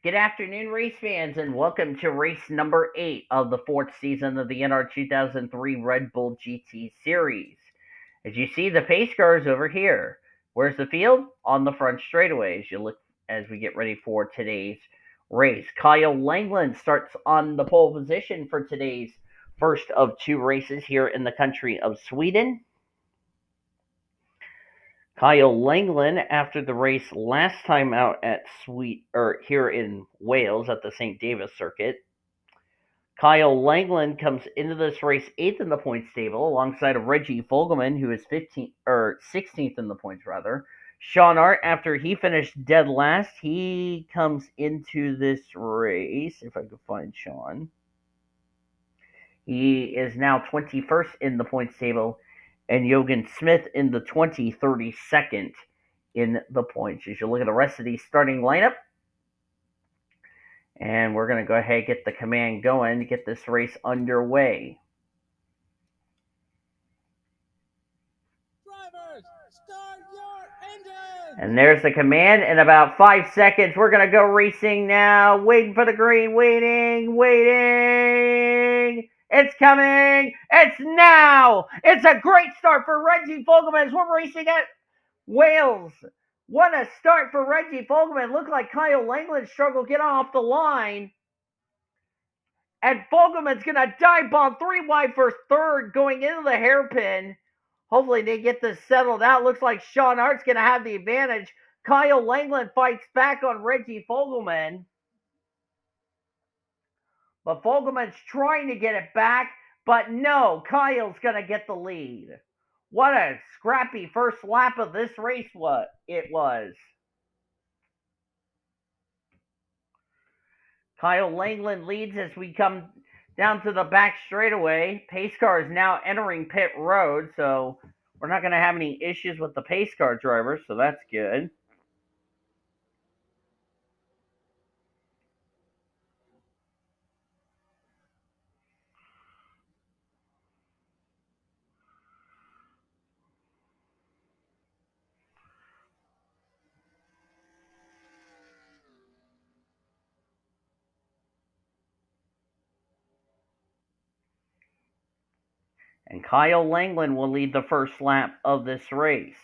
Good afternoon, race fans, and welcome to race number 8 of the 4th season of the NR2003 Red Bull GT Series. As you see, the pace car is over here. Where's the field? On the front straightaway as you look as we get ready for today's race. Kyle Langeland starts on the pole position for today's first of two races here in the country of Sweden. Kyle Langeland, after the race last time out at here in Wales at the St. Davis circuit, Kyle Langeland comes into this race 8th in the points table alongside of Reggie Fogleman, who is 15th or 16th in the points rather. Sean Art, after he finished dead last, he comes into this race. If I could find Sean, he is now 21st in the points table, and Jogan Smith in the 32nd in the points. As you look at the rest of the starting lineup, and we're going to go ahead and get the command going to get this race underway. Drivers, start your engines! And there's the command. In about 5 seconds, we're going to go racing now. Waiting for the green. Waiting. It's coming. It's now. It's a great start for Reggie Fogleman as we're racing at Wales. What a start for Reggie Fogleman. Looked like Kyle Langeland struggled to get off the line. And Fogleman's going to dive bomb 3 wide for third going into the hairpin. Hopefully they get this settled out. Looks like Sean Art's going to have the advantage. Kyle Langeland fights back on Reggie Fogleman. But Fogleman's trying to get it back. But no, Kyle's going to get the lead. What a scrappy first lap of this race it was. Kyle Langeland leads as we come down to the back straightaway. Pace car is now entering pit road, so we're not going to have any issues with the pace car driver, so that's good. And Kyle Langeland will lead the first lap of this race.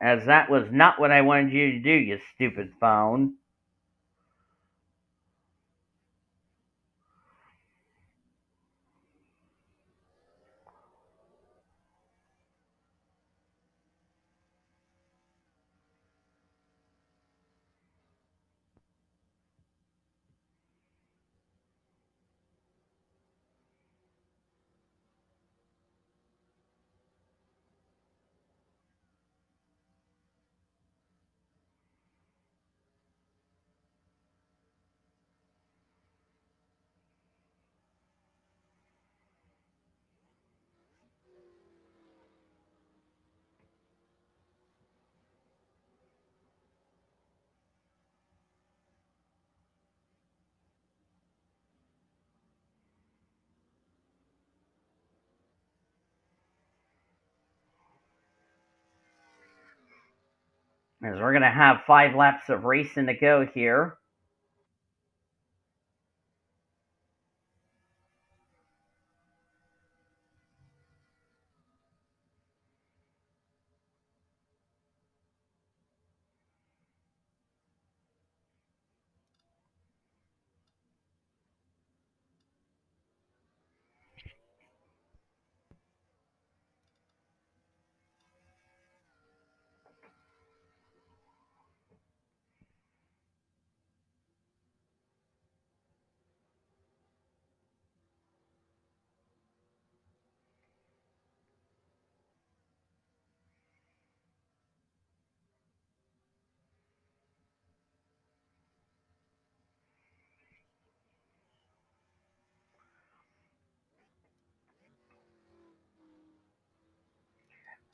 As that was not what I wanted you to do, you stupid phone. As we're going to have 5 laps of racing to go here.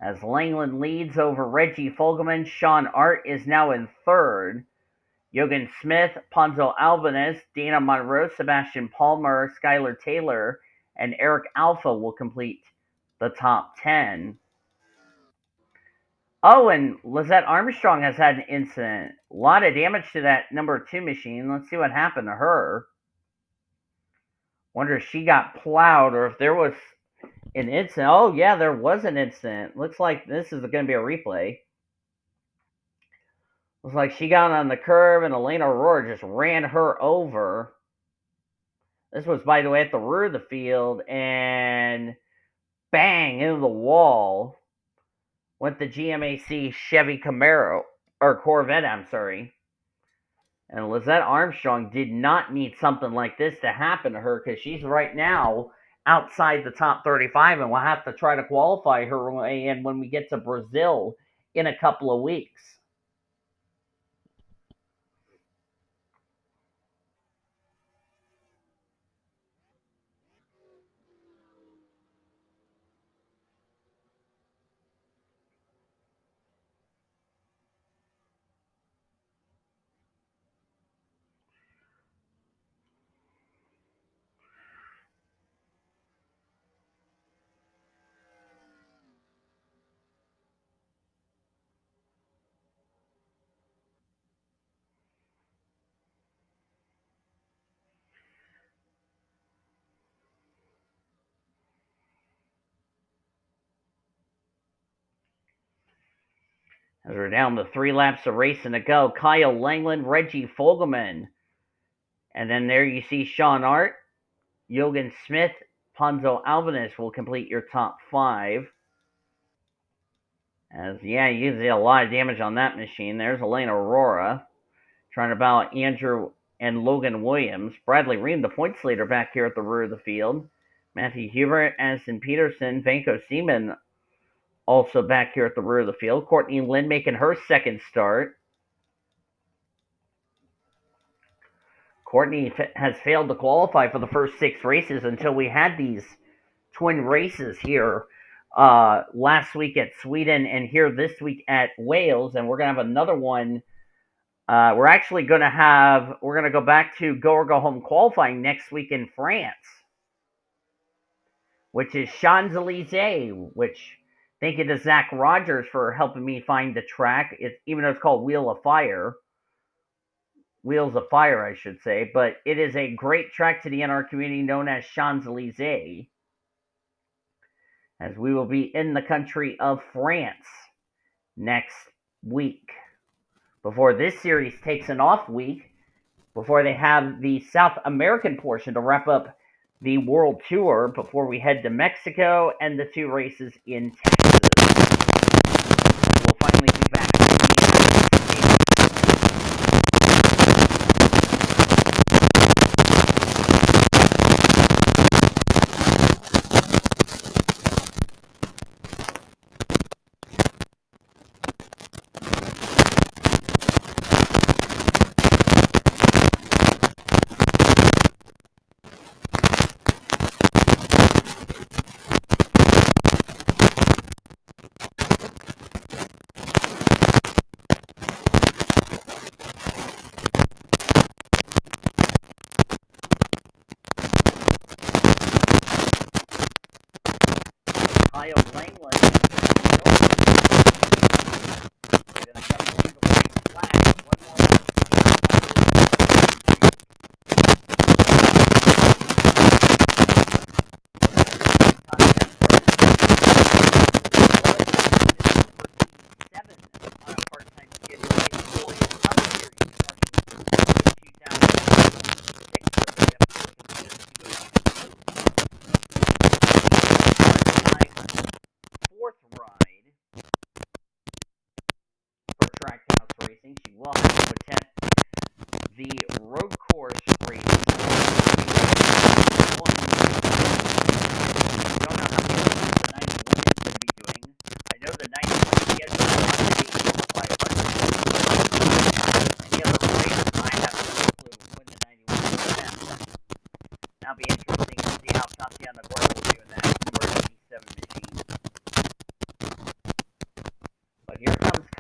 As Langeland leads over Reggie Fogleman, Sean Art is now in third. Jogan Smith, Ponzo Albanus, Dana Monroe, Sebastian Palmer, Skylar Taylor, and Eric Alpha will complete the top 10. Oh, and Lizette Armstrong has had an incident. A lot of damage to that number 2 machine. Let's see what happened to her. Wonder if she got plowed or if there was an incident. Oh, yeah, there was an incident. Looks like this is going to be a replay. Looks like she got on the curb and Elena Aurora just ran her over. This was, by the way, at the rear of the field, and bang, into the wall went the GMAC Chevy Camaro, or Corvette, I'm sorry. And Lizette Armstrong did not need something like this to happen to her because she's right now outside the top 35, and we'll have to try to qualify her way in when we get to Brazil in a couple of weeks. As we're down to 3 laps of racing to go, K Langeland, J Fogleman. And then there you see Sean Art, Jogan Smith, Ponzo Albanus will complete your top 5. As, yeah, you did a lot of damage on that machine. There's Elena Aurora trying to battle Andrew and Logan Williams. Bradley Reim, the points leader, back here at the rear of the field. Matthew Hubert, Addison Peterson, Vanko Seaman also back here at the rear of the field. Courtney Lynn making her second start. Courtney has failed to qualify for the first 6 races until we had these twin races here last week at Sweden and here this week at Wales, and we're going to have another one. We're going to go back to go or go home qualifying next week in France, which is Champs-Elysees, which thank you to Zach Rogers for helping me find the track. Even though it's called Wheels of Fire, I should say, but it is a great track to the NR community known as Champs-Elysees, as we will be in the country of France next week. Before this series takes an off week, before they have the South American portion to wrap up the World Tour, before we head to Mexico and the 2 races in Texas. We'll finally be back.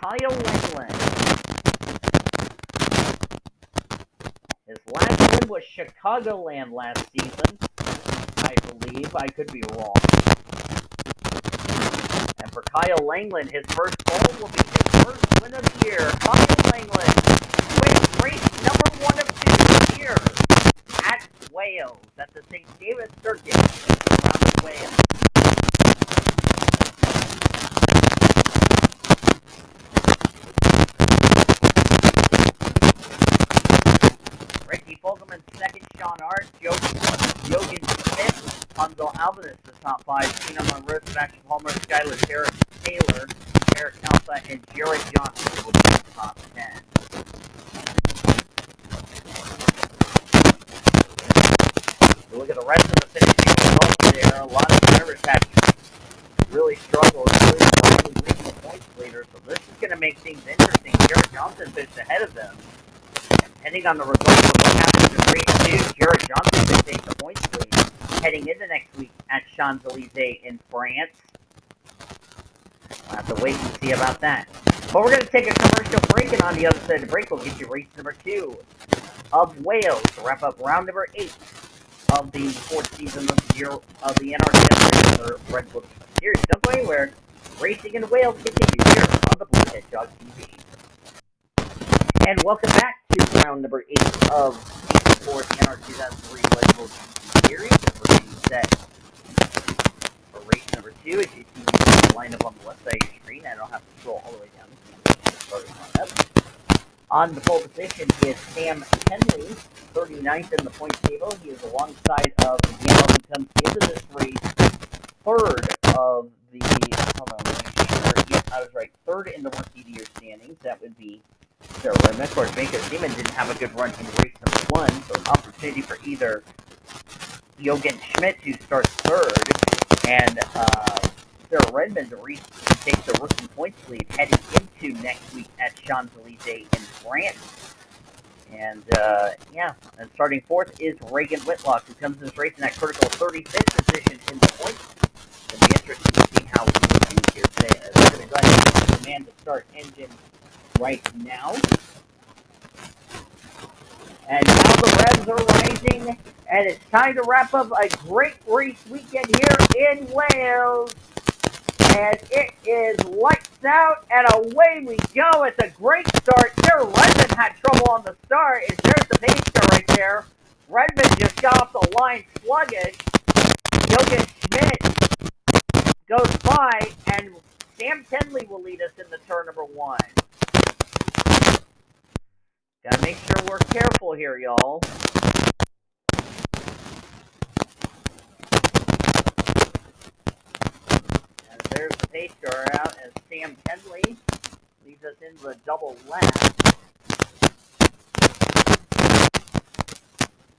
K Langeland. His last win was Chicagoland last season, I believe. I could be wrong. And for Kyle Langeland, his first pole will be his first win of the year. Kyle Langeland wins race number 1 of 2 here at Wales at the St. David Circuit around Wales. Reggie Fogleman second, J Ard, Jogan Smith, P Albanus the top 5, Tina Monroe, Sebastian Palmer, Skylar Taylor, Eric Alpha, and Jared Johnson will be the top 10. So look at the rest of the finishing results there. A lot of drivers have really struggled, including the regional points leader. So this is going to make things interesting. Jared Johnson finished ahead of them. Depending on the results of what happens in race 2, Jared Johnson could take the points lead heading into next week at Champs-Élysées in France. We'll have to wait and see about that. But we're going to take a commercial break, and on the other side of the break, we'll get you race number 2 of Wales to wrap up round number 8 of the 4th season of the NR2003 Red Bull Series. Don't go anywhere. Racing in Wales continues here on the Blue Hedgehog TV. And welcome back to round number 8 of the 4th NR2003 Red Bull Series. And we're getting set for race number 2. As you see the lineup on the left side of your screen, I don't have to scroll all the way down. On the pole position is Sam Henley, 39th in the points table. He is alongside of Miguel, who comes into this race third of the, hold on, let me make sure. Yes, I was right, third in the rookie of the year standings. That would be J Ard. Of course, Baker Seaman didn't have a good run in race number 1, so an opportunity for either Jochen Schmidt, who starts third, and S Redmen to take the rookie points lead heading into next week at Champs-Élysées in France. And, and starting 4th is Reagan Whitlock, who comes in this race in that critical 35th position in the points. It'll be interesting to see how he will do here today. We're going to go ahead and put the command to start engine right now. And now the revs are rising, and it's time to wrap up a great race weekend here in Wales. And it is lights out, and away we go. It's a great start. There, Redmond had trouble on the start. There's the pace car right there. Redmond just got off the line sluggish. Jochen Schmidt goes by, and Sam Tenley will lead us into turn number 1. Gotta make sure we're careful here, y'all. And there's the pace car out as Sam Tenley leads us into the double lap.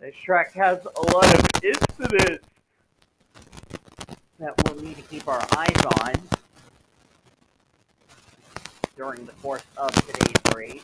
This track has a lot of incidents that we'll need to keep our eyes on during the course of today's race.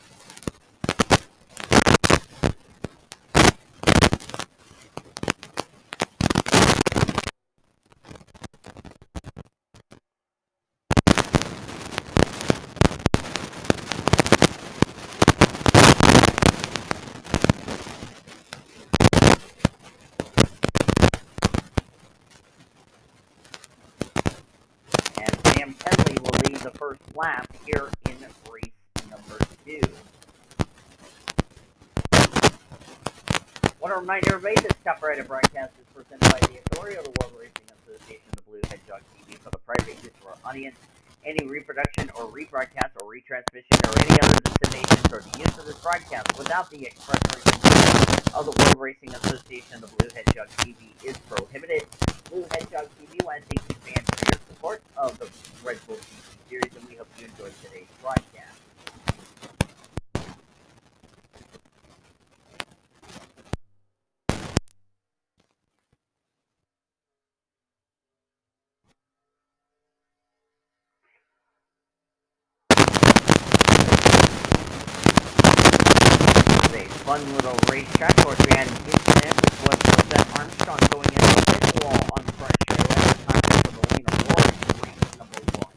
Henley will lead the first lap here in race number 2. Want to remind everybody this Top Rider broadcast is presented by the authority of the World Racing Association, the Blue Hedgehog TV, for the private use of our audience. Any reproduction or rebroadcast or retransmission or any other dissemination or the use of this broadcast without the express consent of the World Racing Association, the Blue Hedgehog TV, is prohibited. Blue Hedgehog TV wants to thank you fans for your support of the Red Bull TV series, and we hope you enjoyed today's broadcast. A fun little racetrack. Of course, we had an incident with what was that Armstrong going into the pit wall on the front straightaway at the time for the lane of Roar in race number 1.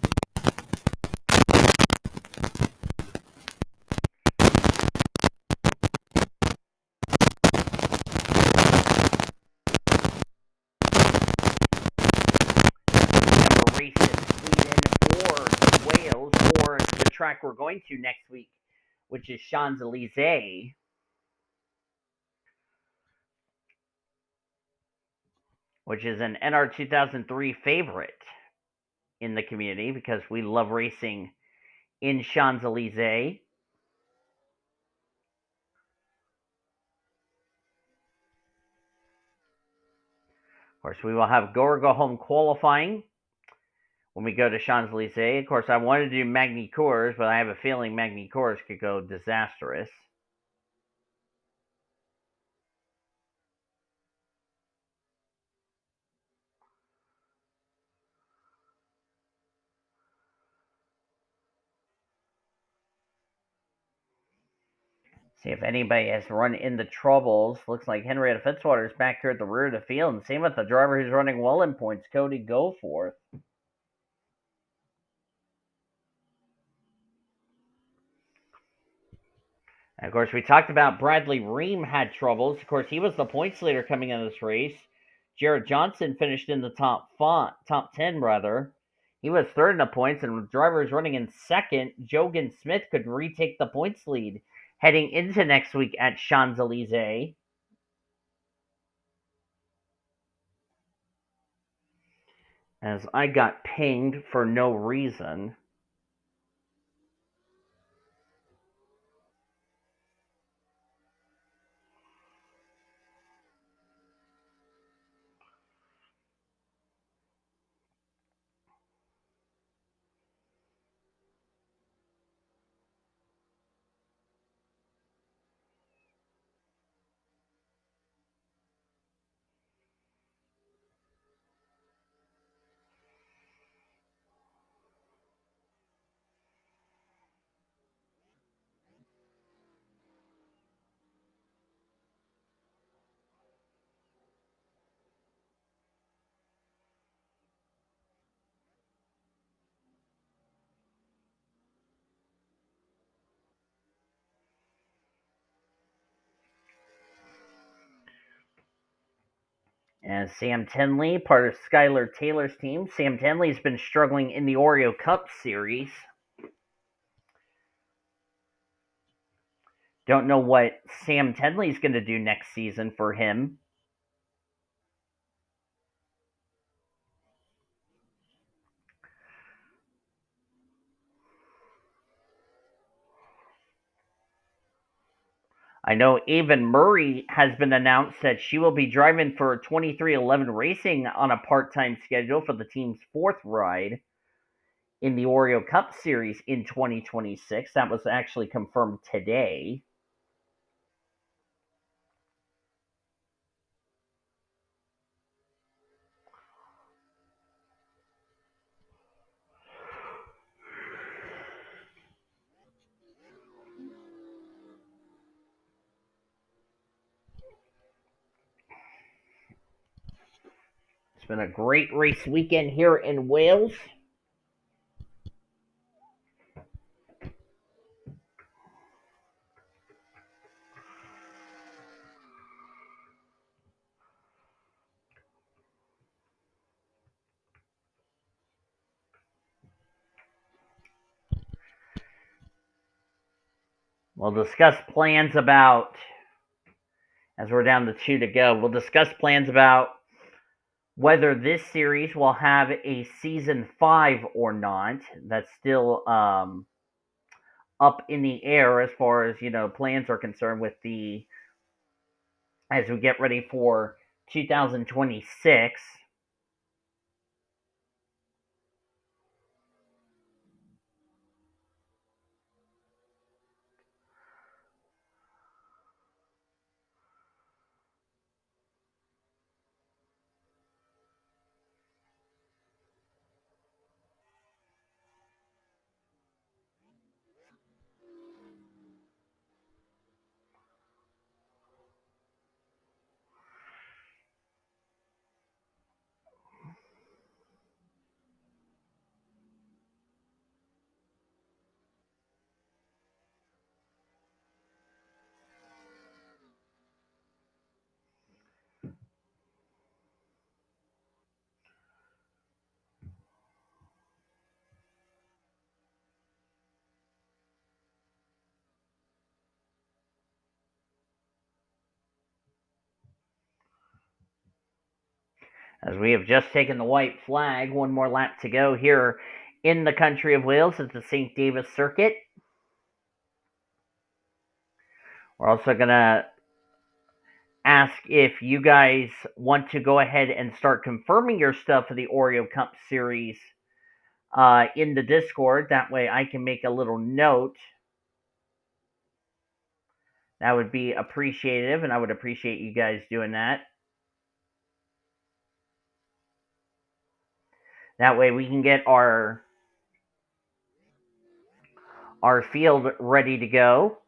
Number race is Sweden track we're going to next week, which is Champs-Élysées, which is an NR 2003 favorite in the community because we love racing in Champs-Élysées. Of course, we will have go or go home qualifying when we go to Champs-Élysées. Of course, I wanted to do Magny Cours, but I have a feeling Magny Cours could go disastrous. See if anybody has run into troubles. Looks like Henrietta Fitzwater is back here at the rear of the field, and same with the driver who's running well in points, Cody Goforth. And of course, we talked about Bradley Reim had troubles. Of course, he was the points leader coming into this race. Jared Johnson finished in the top 10 rather. He was third in the points, and the driver is running in second. Jogan Smith could retake the points lead heading into next week at Champs-Élysées. As I got pinged for no reason. And Sam Tenley, part of Skylar Taylor's team. Sam Tenley's been struggling in the Oreo Cup Series. Don't know what Sam Tenley's going to do next season for him. I know Ava Murray has been announced that she will be driving for 2311 Racing on a part-time schedule for the team's fourth ride in the Oreo Cup Series in 2026. That was actually confirmed today. It's been a great race weekend here in Wales. We'll discuss plans about, as we're down to 2 to go, we'll discuss plans about whether this series will have a season 5 or not. That's still up in the air as far as, plans are concerned with as we get ready for 2026. as we have just taken the white flag. One more lap to go here in the country of Wales at the St. Davis Circuit. We're also going to ask if you guys want to go ahead and start confirming your stuff for the Oreo Cup Series in the Discord. That way I can make a little note. That would be appreciative, and I would appreciate you guys doing that. That way we can get our field ready to go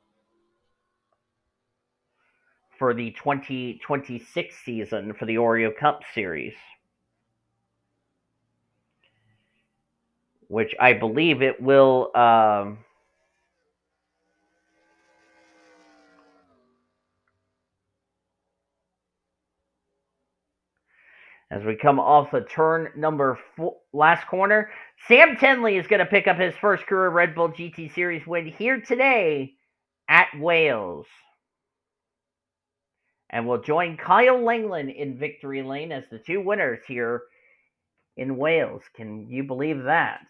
for the 2026 season for the Oreo Cup Series, which I believe it will as we come off of turn number 4, last corner. Sam Tenley is going to pick up his first career Red Bull GT Series win here today at Wales. And will join Kyle Langeland in victory lane as the two winners here in Wales. Can you believe that?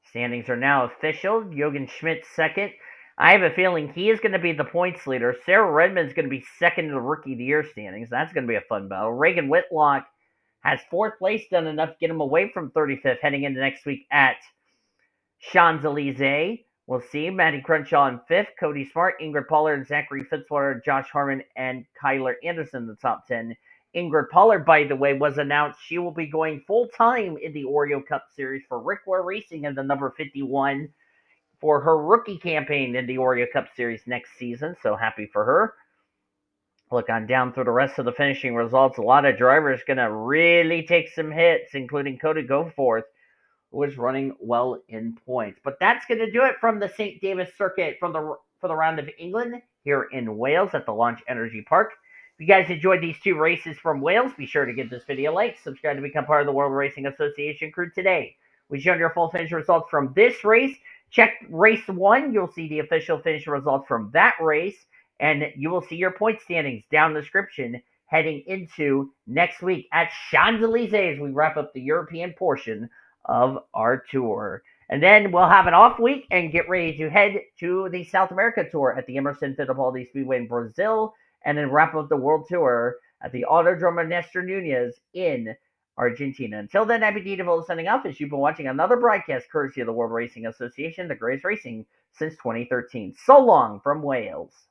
Standings are now official. Jürgen Schmidt second. I have a feeling he is going to be the points leader. Sarah Redmond is going to be second in the Rookie of the Year standings. That's going to be a fun battle. Reagan Whitlock has fourth place, done enough to get him away from 35th heading into next week at Champs-Élysées. We'll see. Maddie Crenshaw in fifth. Cody Smart, Ingrid Pollard, Zachary Fitzwater, Josh Harmon, and Kyler Anderson in the top 10. Ingrid Pollard, by the way, was announced she will be going full-time in the Oreo Cup Series for Rickware Racing in the number 51 for her rookie campaign in the Oreo Cup Series next season. So happy for her. Look on down through the rest of the finishing results. A lot of drivers going to really take some hits, including K Goforth, who is running well in points. But that's going to do it from the St. Davis Circuit for the Round of England here in Wales at the Launch Energy Park. If you guys enjoyed these two races from Wales, be sure to give this video a like, subscribe to become part of the World Racing Association crew today. We showed your full finish results from this race. Check race 1. You'll see the official finish results from that race, and you will see your point standings down in the description heading into next week at Champs-Élysées as we wrap up the European portion of our tour. And then we'll have an off week and get ready to head to the South America tour at the Emerson Fittipaldi Speedway in Brazil, and then wrap up the world tour at the Autodromo Nestor Nunez in Argentina. Until then, I've been Devil signing off as you've been watching another broadcast courtesy of the World Racing Association, the greatest racing since 2013. So long from Wales.